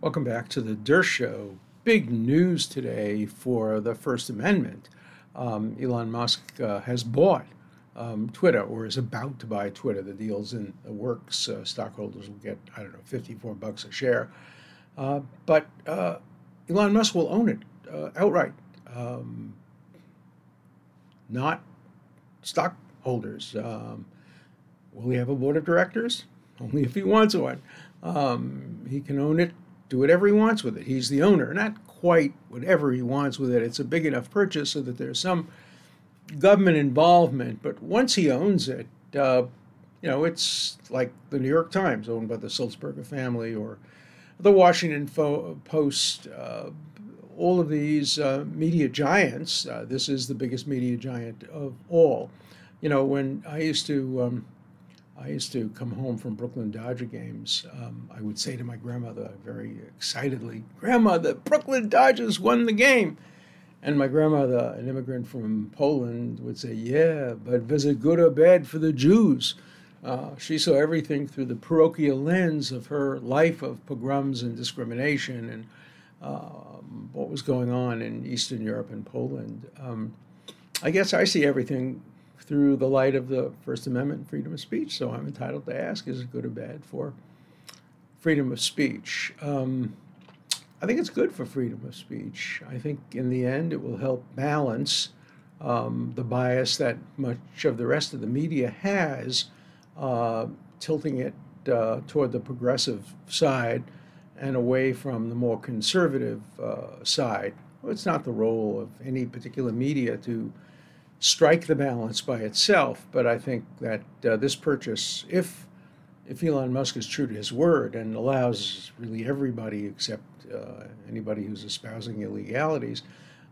Welcome back to the Dershow. Big news today for the First Amendment. Elon Musk has bought Twitter, or is about to buy Twitter. The deal's in the works. Stockholders will get, I don't know, $54 a share. But Elon Musk will own it outright, not stockholders. Will he have a board of directors? Only if he wants one. He can own it, do whatever he wants with it. He's the owner, not quite whatever he wants with it. It's a big enough purchase so that there's some government involvement. But once he owns it, it's like the New York Times, owned by the Sulzberger family, or the Washington Post. All of these media giants. This is the biggest media giant of all. When I used to come home from Brooklyn Dodger games, I would say to my grandmother very excitedly, "Grandma, the Brooklyn Dodgers won the game." And my grandmother, an immigrant from Poland, would say, "Yeah, but was it good or bad for the Jews?" She saw everything through the parochial lens of her life of pogroms and discrimination and what was going on in Eastern Europe and Poland. I guess I see everything through the light of the First Amendment and freedom of speech, so I'm entitled to ask, is it good or bad for freedom of speech? I think it's good for freedom of speech. I think in the end it will help balance the bias that much of the rest of the media has, tilting it toward the progressive side and away from the more conservative side. Well, it's not the role of any particular media to strike the balance by itself, but I think that this purchase, if Elon Musk is true to his word and allows really everybody except anybody who's espousing illegalities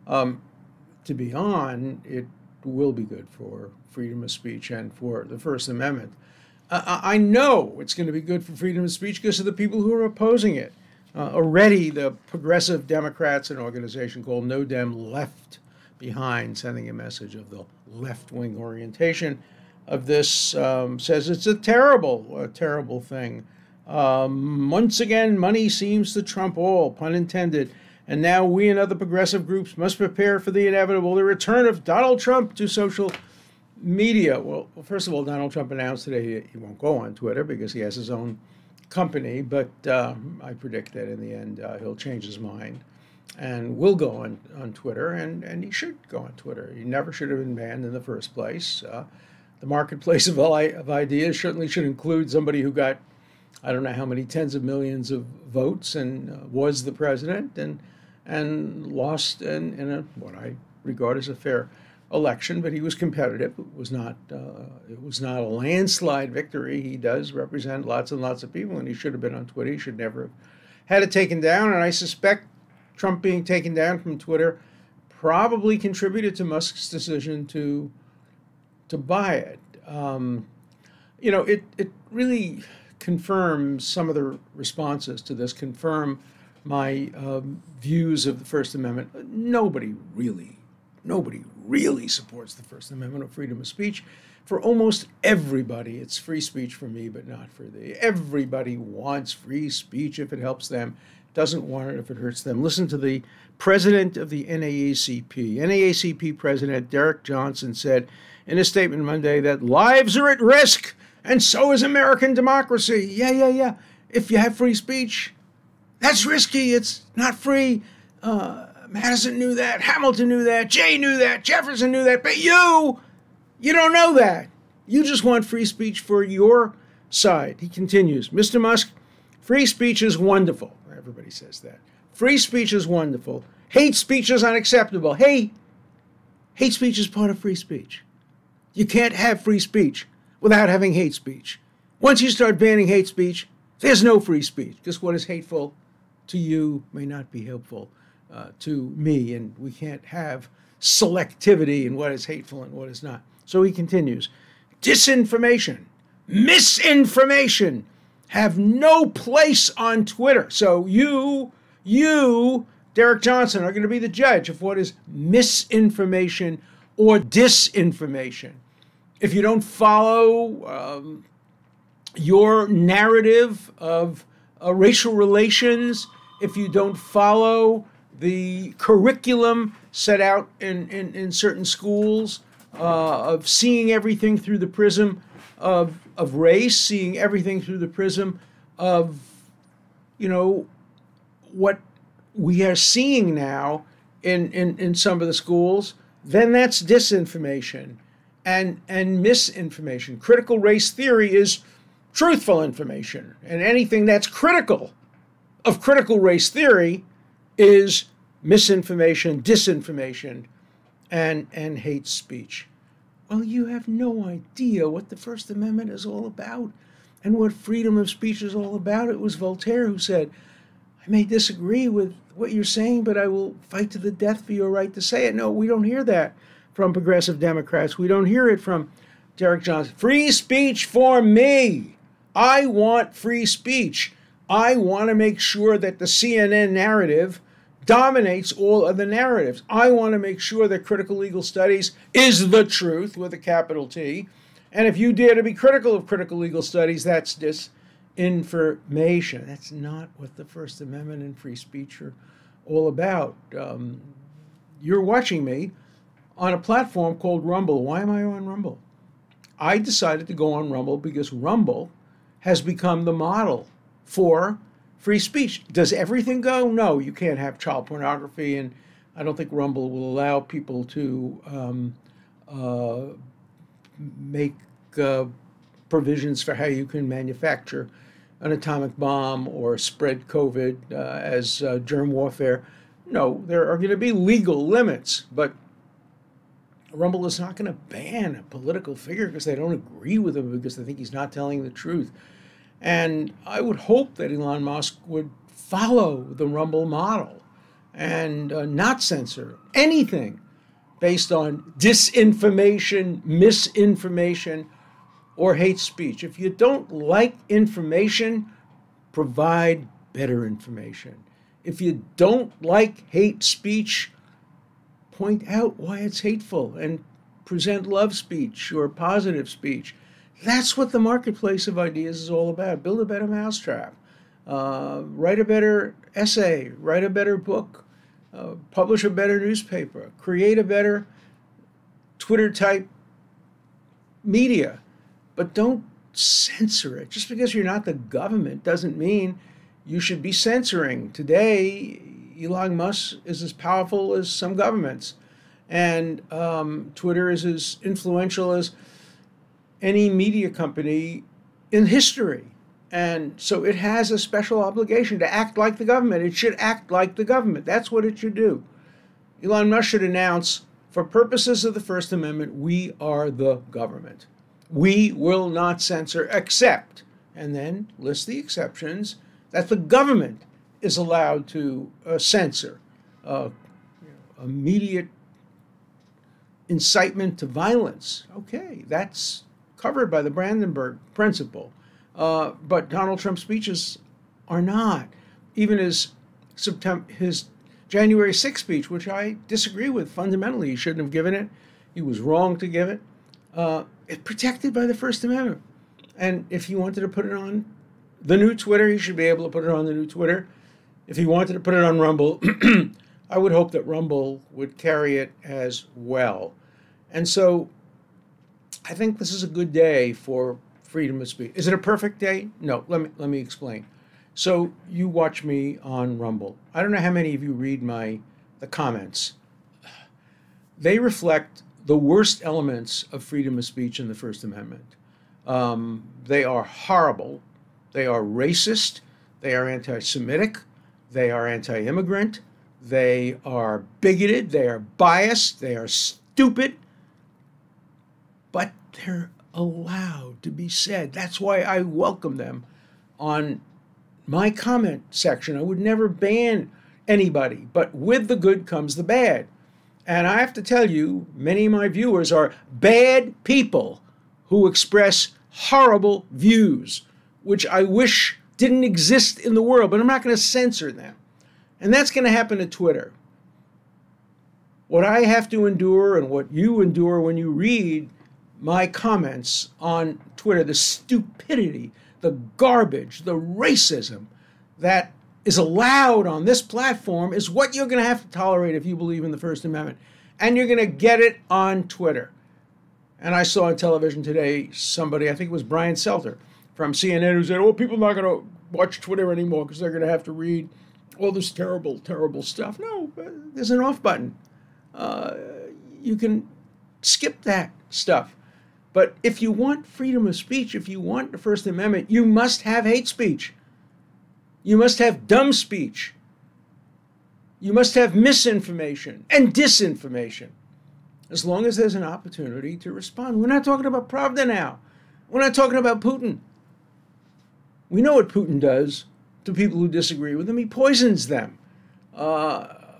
to be on, it will be good for freedom of speech and for the First Amendment. I know it's going to be good for freedom of speech because of the people who are opposing it. Already the progressive Democrats, an organization called No Dem Left Behind, sending a message of the left-wing orientation of this, says it's a terrible thing. Once again, money seems to trump all, pun intended, and now we and other progressive groups must prepare for the inevitable, the return of Donald Trump to social media. Well, first of all, Donald Trump announced today he won't go on Twitter because he has his own company, but I predict that in the end he'll change his mind and will go on Twitter, and he should go on Twitter. He never should have been banned in the first place. The marketplace of ideas certainly should include somebody who got, I don't know how many tens of millions of votes and was the president and lost in what I regard as a fair election, but he was competitive. It was not a landslide victory. He does represent lots and lots of people, and he should have been on Twitter. He should never have had it taken down, and I suspect Trump being taken down from Twitter probably contributed to Musk's decision to buy it. It really confirms some of the responses to this, confirm my views of the First Amendment. Nobody really supports the First Amendment or freedom of speech. For almost everybody, it's free speech for me, but not for thee. Everybody wants free speech if it helps them, doesn't want it if it hurts them. Listen to the president of the NAACP. NAACP President Derek Johnson said in a statement Monday that lives are at risk, and so is American democracy. Yeah. If you have free speech, that's risky. It's not free. Madison knew that. Hamilton knew that. Jay knew that. Jefferson knew that. But you don't know that. You just want free speech for your side. He continues, Mr. Musk, free speech is wonderful. Everybody says that. Free speech is wonderful. Hate speech is unacceptable. Hey, hate speech is part of free speech. You can't have free speech without having hate speech. Once you start banning hate speech, there's no free speech, because what is hateful to you may not be helpful to me, and we can't have selectivity in what is hateful and what is not. So he continues, disinformation, misinformation have no place on Twitter. So you, Derek Johnson, are going to be the judge of what is misinformation or disinformation. If you don't follow your narrative of racial relations if you don't follow the curriculum set out in certain schools, of seeing everything through the prism of race, seeing everything through the prism of, what we are seeing now in some of the schools, then that's disinformation and misinformation. Critical race theory is truthful information, and anything that's critical of critical race theory is misinformation, disinformation, and hate speech. Well, you have no idea what the First Amendment is all about and what freedom of speech is all about. It was Voltaire who said, I may disagree with what you're saying, but I will fight to the death for your right to say it. No, we don't hear that from progressive Democrats. We don't hear it from Derek Johnson. Free speech for me. I want free speech. I want to make sure that the CNN narrative dominates all other narratives. I want to make sure that critical legal studies is the truth with a capital T. And if you dare to be critical of critical legal studies, that's disinformation. That's not what the First Amendment and free speech are all about. You're watching me on a platform called Rumble. Why am I on Rumble? I decided to go on Rumble because Rumble has become the model for free speech. Does everything go? No, you can't have child pornography, and I don't think Rumble will allow people to make provisions for how you can manufacture an atomic bomb or spread COVID as germ warfare. No, there are going to be legal limits, but Rumble is not going to ban a political figure because they don't agree with him, because they think he's not telling the truth. And I would hope that Elon Musk would follow the Rumble model and not censor anything based on disinformation, misinformation, or hate speech. If you don't like information, provide better information. If you don't like hate speech, point out why it's hateful and present love speech or positive speech. That's what the marketplace of ideas is all about. Build a better mousetrap. Write a better essay. Write a better book. Publish a better newspaper. Create a better Twitter-type media. But don't censor it. Just because you're not the government doesn't mean you should be censoring. Today, Elon Musk is as powerful as some governments. And Twitter is as influential as any media company in history. And so it has a special obligation to act like the government. It should act like the government. That's what it should do. Elon Musk should announce, for purposes of the First Amendment, we are the government. We will not censor except, and then list the exceptions that the government is allowed to censor. Immediate incitement to violence. Okay, that's covered by the Brandenburg Principle. But Donald Trump's speeches are not. Even his January 6th speech, which I disagree with fundamentally. He shouldn't have given it. He was wrong to give it. It's protected by the First Amendment. And if he wanted to put it on the new Twitter, he should be able to put it on the new Twitter. If he wanted to put it on Rumble, I would hope that Rumble would carry it as well. And so I think this is a good day for freedom of speech. Is it a perfect day? No, let me explain. So you watch me on Rumble. I don't know how many of you read the comments. They reflect the worst elements of freedom of speech in the First Amendment. They are horrible. They are racist. They are anti-Semitic. They are anti-immigrant. They are bigoted. They are biased. They are stupid. But they're allowed to be said. That's why I welcome them on my comment section. I would never ban anybody, but with the good comes the bad. And I have to tell you, many of my viewers are bad people who express horrible views, which I wish didn't exist in the world, but I'm not going to censor them. And that's going to happen to Twitter. What I have to endure and what you endure when you read my comments on Twitter, the stupidity, the garbage, the racism that is allowed on this platform is what you're going to have to tolerate if you believe in the First Amendment. And you're going to get it on Twitter. And I saw on television today somebody, I think it was Brian Selter from CNN, who said, oh, people are not going to watch Twitter anymore because they're going to have to read all this terrible, terrible stuff. No, there's an off button. You can skip that stuff. But if you want freedom of speech, if you want the First Amendment, you must have hate speech. You must have dumb speech. You must have misinformation and disinformation. As long as there's an opportunity to respond. We're not talking about Pravda now. We're not talking about Putin. We know what Putin does to people who disagree with him. He poisons them.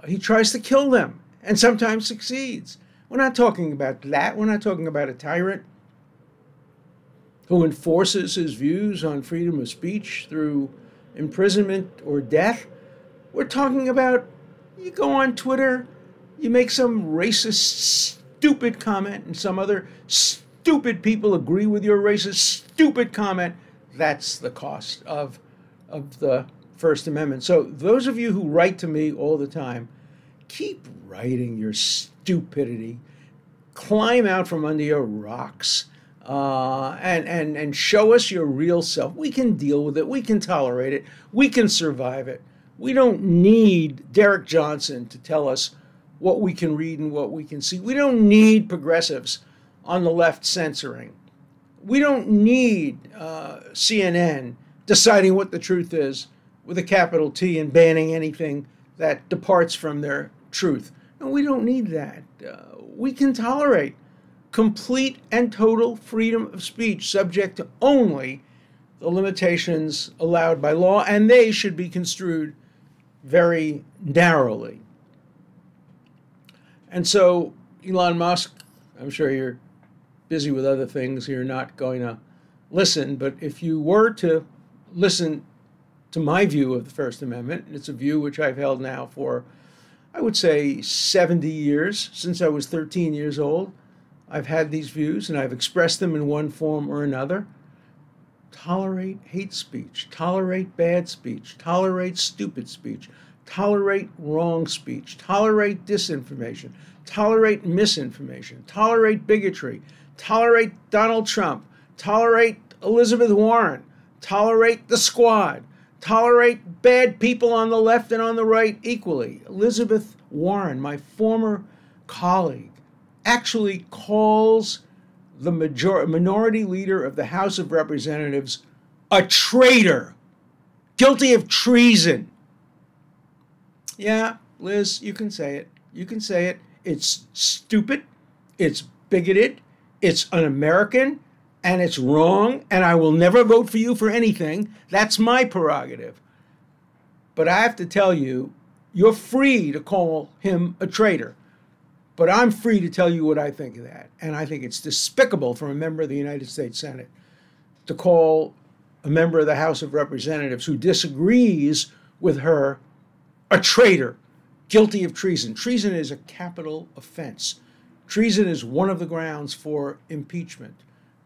He tries to kill them and sometimes succeeds. We're not talking about that. We're not talking about a tyrant who enforces his views on freedom of speech through imprisonment or death. We're talking about, you go on Twitter, you make some racist, stupid comment, and some other stupid people agree with your racist, stupid comment. That's the cost of the First Amendment. So those of you who write to me all the time, keep writing your stupidity. Climb out from under your rocks and show us your real self. We can deal with it. We can tolerate it. We can survive it. We don't need Derek Johnson to tell us what we can read and what we can see. We don't need progressives on the left censoring. We don't need CNN deciding what the truth is with a capital T and banning anything that departs from their truth. No, we don't need that. We can tolerate complete and total freedom of speech, subject to only the limitations allowed by law, and they should be construed very narrowly. And so, Elon Musk, I'm sure you're busy with other things, you're not going to listen, but if you were to listen to my view of the First Amendment, and it's a view which I've held now for, I would say, 70 years, since I was 13 years old, I've had these views and I've expressed them in one form or another. Tolerate hate speech, tolerate bad speech, tolerate stupid speech, tolerate wrong speech, tolerate disinformation, tolerate misinformation, tolerate bigotry, tolerate Donald Trump, tolerate Elizabeth Warren, tolerate the Squad, tolerate bad people on the left and on the right equally. Elizabeth Warren, my former colleague, actually calls the minority leader of the House of Representatives a traitor, guilty of treason. Yeah, Liz, you can say it. You can say it. It's stupid, it's bigoted, it's un-American, and it's wrong, and I will never vote for you for anything. That's my prerogative. But I have to tell you, you're free to call him a traitor. But I'm free to tell you what I think of that. And I think it's despicable for a member of the United States Senate to call a member of the House of Representatives who disagrees with her a traitor, guilty of treason. Treason is a capital offense. Treason is one of the grounds for impeachment.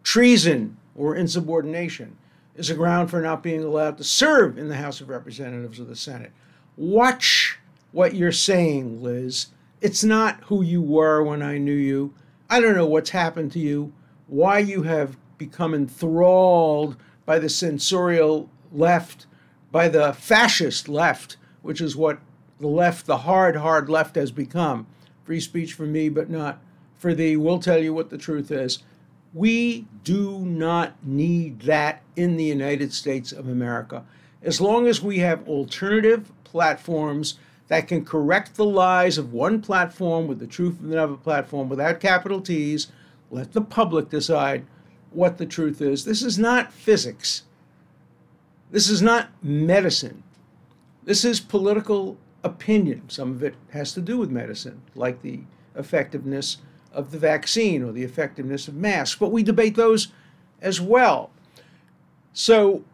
Treason or insubordination is a ground for not being allowed to serve in the House of Representatives or the Senate. Watch what you're saying, Liz. It's not who you were when I knew you. I don't know what's happened to you, why you have become enthralled by the censorial left, by the fascist left, which is what the left, the hard left has become. Free speech for me, but not for thee. We'll tell you what the truth is. We do not need that in the United States of America. As long as we have alternative platforms that can correct the lies of one platform with the truth of another platform without capital T's, let the public decide what the truth is. This is not physics. This is not medicine. This is political opinion. Some of it has to do with medicine, like the effectiveness of the vaccine or the effectiveness of masks, but we debate those as well. So,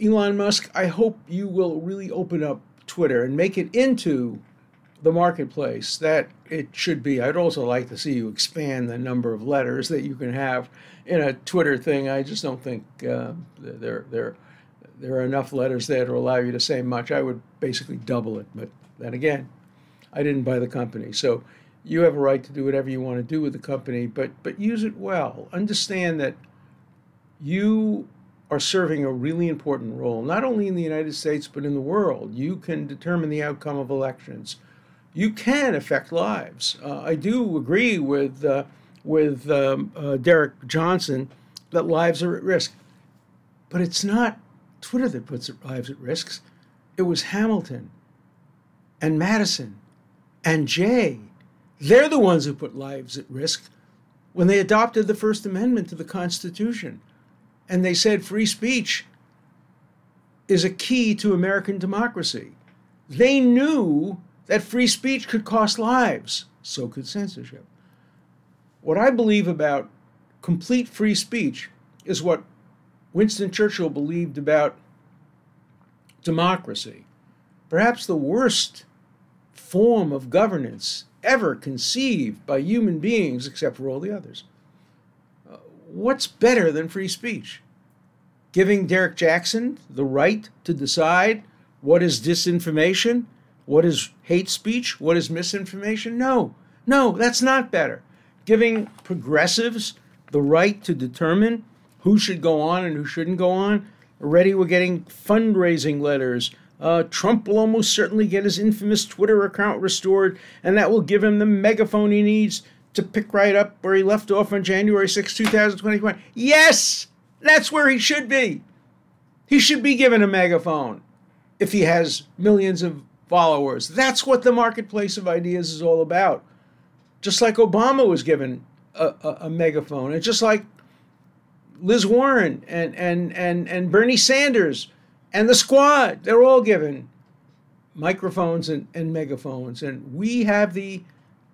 Elon Musk, I hope you will really open up Twitter and make it into the marketplace that it should be. I'd also like to see you expand the number of letters that you can have in a Twitter thing. I just don't think they're there are enough letters there to allow you to say much. I would basically double it. But then again, I didn't buy the company. So you have a right to do whatever you want to do with the company, but use it well. Understand that you are serving a really important role, not only in the United States, but in the world. You can determine the outcome of elections. You can affect lives. I do agree with Derek Johnson that lives are at risk. But it's not Twitter that puts lives at risk. It was Hamilton and Madison and Jay. They're the ones who put lives at risk when they adopted the First Amendment to the Constitution. And they said free speech is a key to American democracy. They knew that free speech could cost lives. So could censorship. What I believe about complete free speech is what Winston Churchill believed about democracy. Perhaps the worst form of governance ever conceived by human beings, except for all the others. What's better than free speech? Giving Derek Jackson the right to decide what is disinformation, what is hate speech, what is misinformation? No, that's not better. Giving progressives the right to determine who should go on and who shouldn't go on. Already we're getting fundraising letters. Trump will almost certainly get his infamous Twitter account restored, and that will give him the megaphone he needs to pick right up where he left off on January 6, 2021. Yes, that's where he should be. He should be given a megaphone if he has millions of followers. That's what the marketplace of ideas is all about. Just like Obama was given a megaphone, and just like Liz Warren and Bernie Sanders and the squad, they're all given microphones and megaphones. And we have the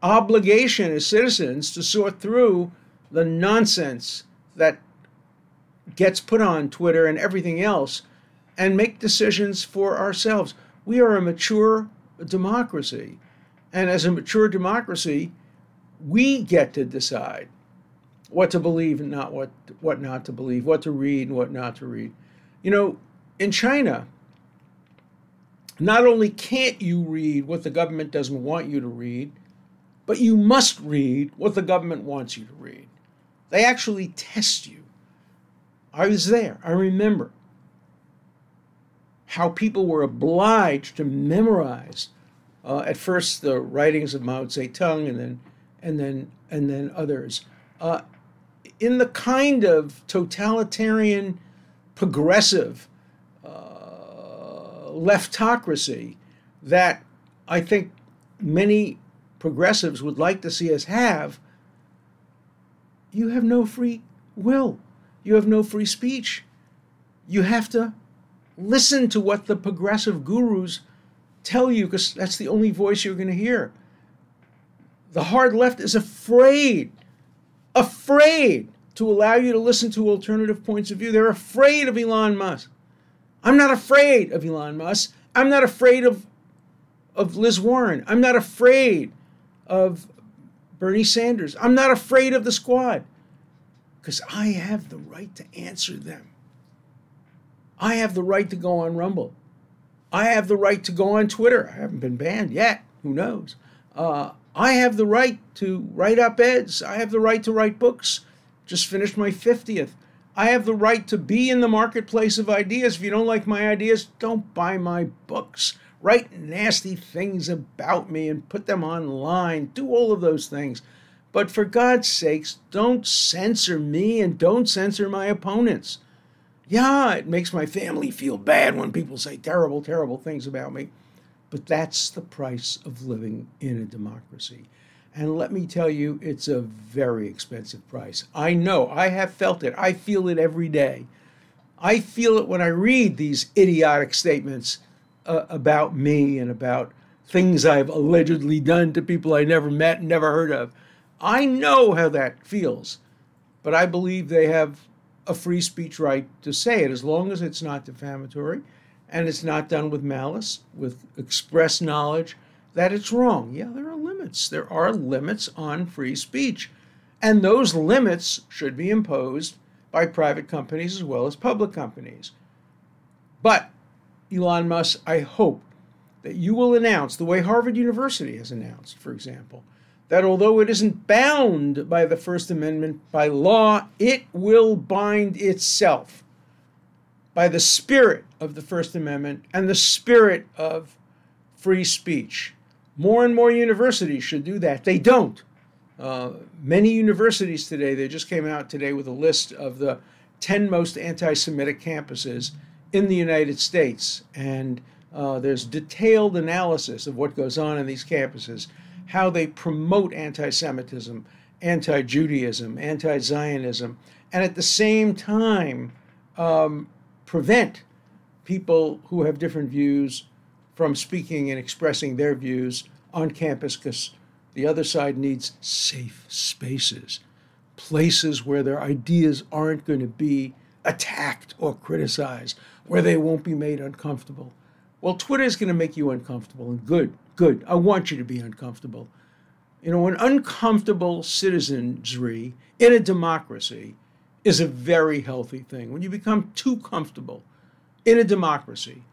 obligation as citizens to sort through the nonsense that gets put on Twitter and everything else and make decisions for ourselves. We are a mature democracy. And as a mature democracy, we get to decide what to believe and not what not to believe, what to read and what not to read. You know, in China, not only can't you read what the government doesn't want you to read, but you must read what the government wants you to read. They actually test you. I was there. I remember how people were obliged to memorize at first the writings of Mao Zedong and then others. In the kind of totalitarian, progressive leftocracy that I think many progressives would like to see us have, you have no free will. You have no free speech. You have to listen to what the progressive gurus tell you, because that's the only voice you're going to hear. The hard left is afraid to allow you to listen to alternative points of view. They're afraid of Elon Musk. I'm not afraid of Elon Musk. I'm not afraid of Liz Warren. I'm not afraid of Bernie Sanders. I'm not afraid of the squad, because I have the right to answer them. I have the right to go on Rumble. I have the right to go on Twitter. I haven't been banned yet. Who knows? I have the right to write op-eds. I have the right to write books. Just finished my 50th. I have the right to be in the marketplace of ideas. If you don't like my ideas, don't buy my books. Write nasty things about me and put them online. Do all of those things. But for God's sakes, don't censor me and don't censor my opponents. Yeah, it makes my family feel bad when people say terrible, terrible things about me. But that's the price of living in a democracy. And let me tell you, it's a very expensive price. I know, I have felt it. I feel it every day. I feel it when I read these idiotic statements about me and about things I've allegedly done to people I never met and never heard of. I know how that feels, but I believe they have a free speech right to say it, as long as it's not defamatory and it's not done with malice, with express knowledge that it's wrong. Yeah, there are limits. There are limits on free speech. And those limits should be imposed by private companies as well as public companies. But, Elon Musk, I hope that you will announce, the way Harvard University has announced, for example, that although it isn't bound by the First Amendment by law, it will bind itself by the spirit of the First Amendment and the spirit of free speech. More and more universities should do that. They don't. Many universities today, they just came out today with a list of the 10 most anti-Semitic campuses in the United States. And there's detailed analysis of what goes on in these campuses, how they promote anti-Semitism, anti-Judaism, anti-Zionism, and at the same time prevent people who have different views from speaking and expressing their views on campus, because the other side needs safe spaces, places where their ideas aren't going to be attacked or criticized, where they won't be made uncomfortable. Well, Twitter is going to make you uncomfortable, and good. I want you to be uncomfortable. You know, an uncomfortable citizenry in a democracy is a very healthy thing. When you become too comfortable in a democracy,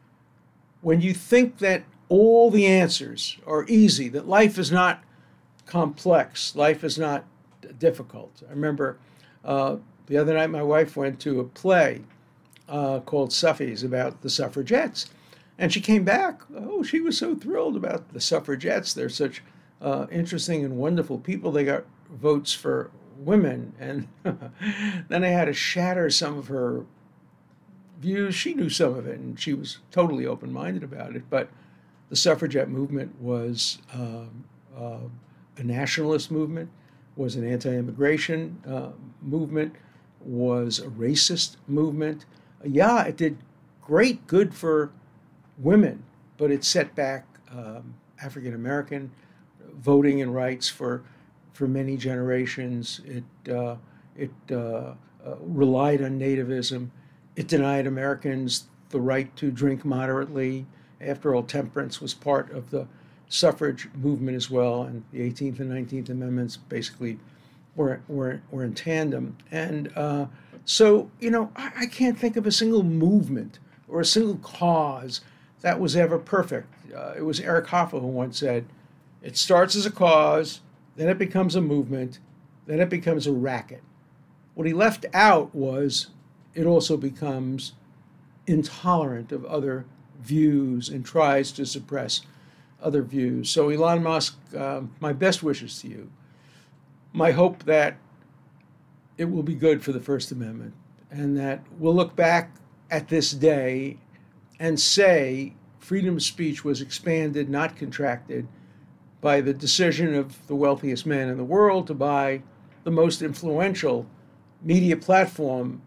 when you think that all the answers are easy, that life is not complex, life is not difficult. I remember the other night my wife went to a play called Suffies about the suffragettes. And she came back. Oh, she was so thrilled about the suffragettes. They're such interesting and wonderful people. They got votes for women. And then I had to shatter some of her views. She knew some of it, and she was totally open-minded about it. But the suffragette movement was a nationalist movement, was an anti-immigration movement, was a racist movement. Yeah, it did great good for women, but it set back African-American voting and rights for many generations. It relied on nativism. It denied Americans the right to drink moderately. After all, temperance was part of the suffrage movement as well, and the 18th and 19th Amendments basically were in tandem. And so, you know, I can't think of a single movement or a single cause that was ever perfect. It was Eric Hoffa who once said, it starts as a cause, then it becomes a movement, then it becomes a racket. What he left out was it also becomes intolerant of other views and tries to suppress other views. So Elon Musk, my best wishes to you. My hope that it will be good for the First Amendment, and that we'll look back at this day and say freedom of speech was expanded, not contracted, by the decision of the wealthiest man in the world to buy the most influential media platform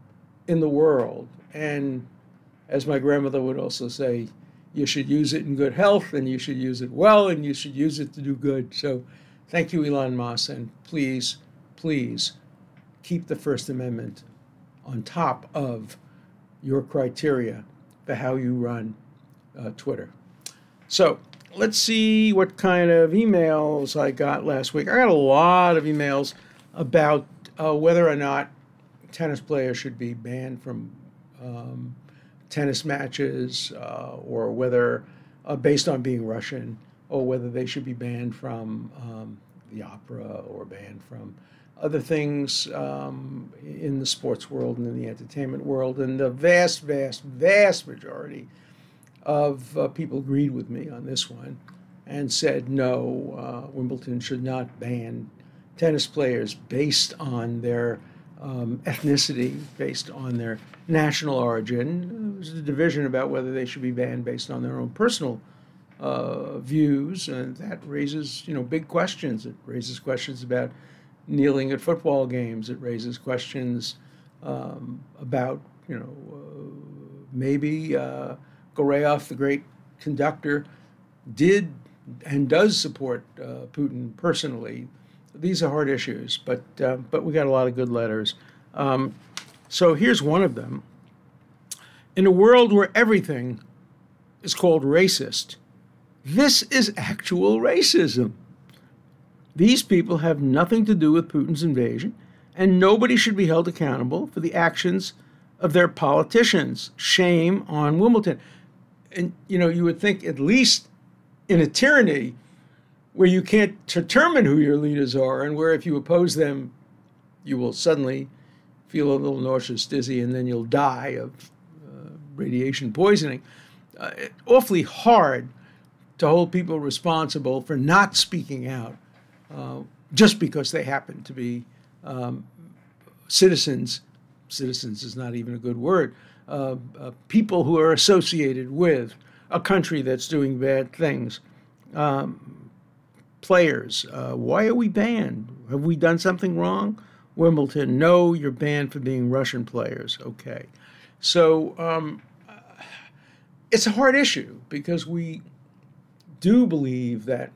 in the world. And as my grandmother would also say, you should use it in good health, and you should use it well, and you should use it to do good. So thank you, Elon Musk, and please, please keep the First Amendment on top of your criteria for how you run Twitter. So let's see what kind of emails I got last week. I got a lot of emails about whether or not tennis players should be banned from tennis matches, or whether, based on being Russian, or whether they should be banned from the opera or banned from other things in the sports world and in the entertainment world. And the vast, vast, vast majority of people agreed with me on this one and said, no, Wimbledon should not ban tennis players based on their ethnicity, based on their national origin. There's a division about whether they should be banned based on their own personal views, and that raises, big questions. It raises questions about kneeling at football games. It raises questions about, maybe Goreyev, the great conductor, did and does support Putin personally. These are hard issues, but we got a lot of good letters. So here's one of them. In a world where everything is called racist, this is actual racism. These people have nothing to do with Putin's invasion, and nobody should be held accountable for the actions of their politicians. Shame on Wimbledon. And, you would think at least in a tyranny where you can't determine who your leaders are and where if you oppose them, you will suddenly feel a little nauseous, dizzy, and then you'll die of radiation poisoning. Awfully hard to hold people responsible for not speaking out just because they happen to be citizens. Citizens is not even a good word. People who are associated with a country that's doing bad things. Players, why are we banned? Have we done something wrong? Wimbledon, no, you're banned for being Russian players. Okay. So it's a hard issue because we do believe that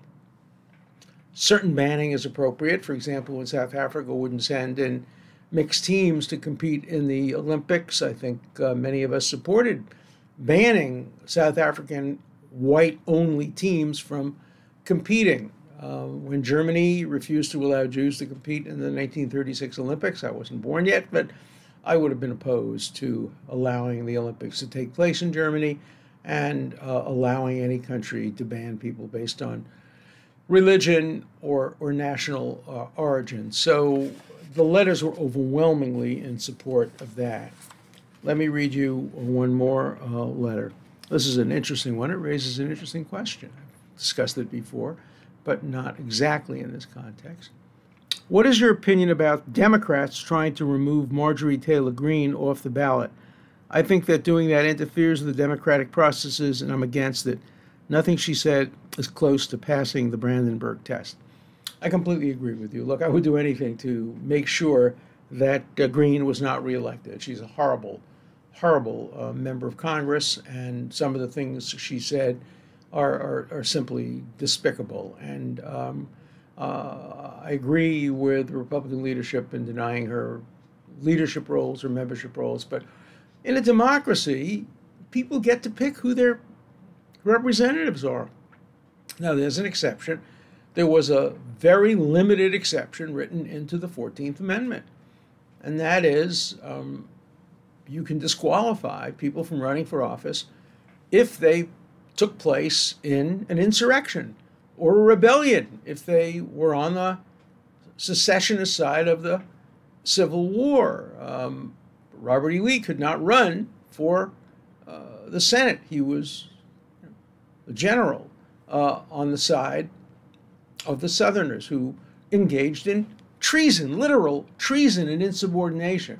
certain banning is appropriate. For example, when South Africa wouldn't send in mixed teams to compete in the Olympics, I think many of us supported banning South African white-only teams from competing. When Germany refused to allow Jews to compete in the 1936 Olympics, I wasn't born yet, but I would have been opposed to allowing the Olympics to take place in Germany and allowing any country to ban people based on religion or national origin. So the letters were overwhelmingly in support of that. Let me read you one more letter. This is an interesting one. It raises an interesting question. I've discussed it before, but not exactly in this context. What is your opinion about Democrats trying to remove Marjorie Taylor Greene off the ballot? I think that doing that interferes with the democratic processes, and I'm against it. Nothing she said is close to passing the Brandenburg test. I completely agree with you. Look, I would do anything to make sure that Greene was not reelected. She's a horrible, horrible member of Congress, and some of the things she said are simply despicable. And I agree with the Republican leadership in denying her leadership roles or membership roles. But in a democracy, people get to pick who their representatives are. Now, there's an exception. There was a very limited exception written into the 14th Amendment, and that is you can disqualify people from running for office if they took place in an insurrection or a rebellion, if they were on the secessionist side of the Civil War. Robert E. Lee could not run for the Senate. He was a general on the side of the Southerners who engaged in treason, literal treason and insubordination.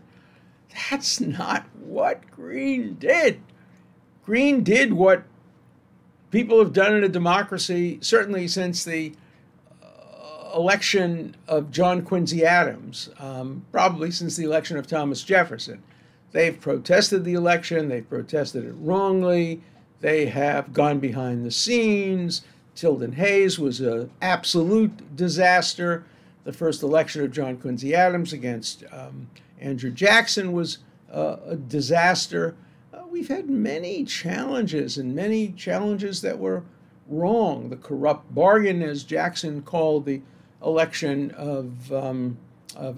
That's not what Greene did. Greene did what people have done in a democracy, certainly since the election of John Quincy Adams, probably since the election of Thomas Jefferson. They've protested the election. They've protested it wrongly. They have gone behind the scenes. Tilden Hayes was an absolute disaster. The first election of John Quincy Adams against Andrew Jackson was a disaster. We've had many challenges, and many challenges that were wrong. The corrupt bargain, as Jackson called the election of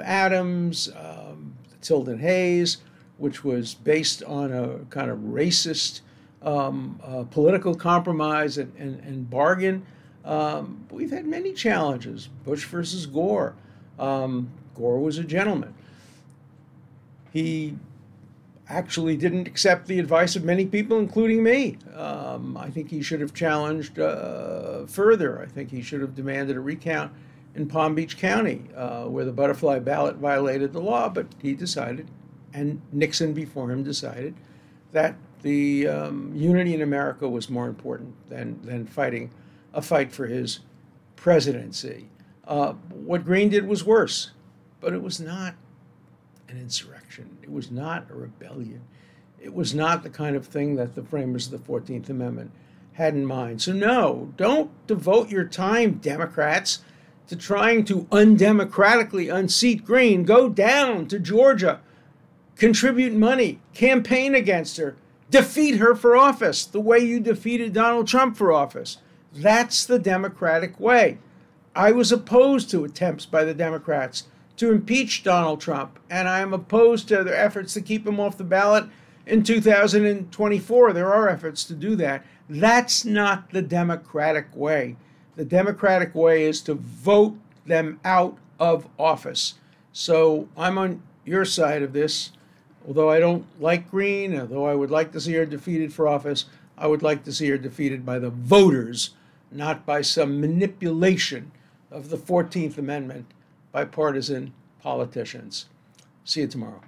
Adams, Tilden Hayes, which was based on a kind of racist political compromise and bargain. We've had many challenges. Bush versus Gore. Gore was a gentleman. He actually didn't accept the advice of many people, including me. I think he should have challenged further. I think he should have demanded a recount in Palm Beach County, where the butterfly ballot violated the law, but he decided, and Nixon before him decided, that the unity in America was more important than fighting a fight for his presidency. What Greene did was worse, but it was not an insurrection. It was not a rebellion. It was not the kind of thing that the framers of the 14th Amendment had in mind. So no, don't devote your time, Democrats, to trying to undemocratically unseat Greene. Go down to Georgia, contribute money, campaign against her, defeat her for office the way you defeated Donald Trump for office. That's the democratic way. I was opposed to attempts by the Democrats to impeach Donald Trump, and I am opposed to their efforts to keep him off the ballot in 2024. There are efforts to do that. That's not the Democratic way. The Democratic way is to vote them out of office. So I'm on your side of this. Although I don't like Green, although I would like to see her defeated for office, I would like to see her defeated by the voters, not by some manipulation of the 14th Amendment by partisan politicians. See you tomorrow.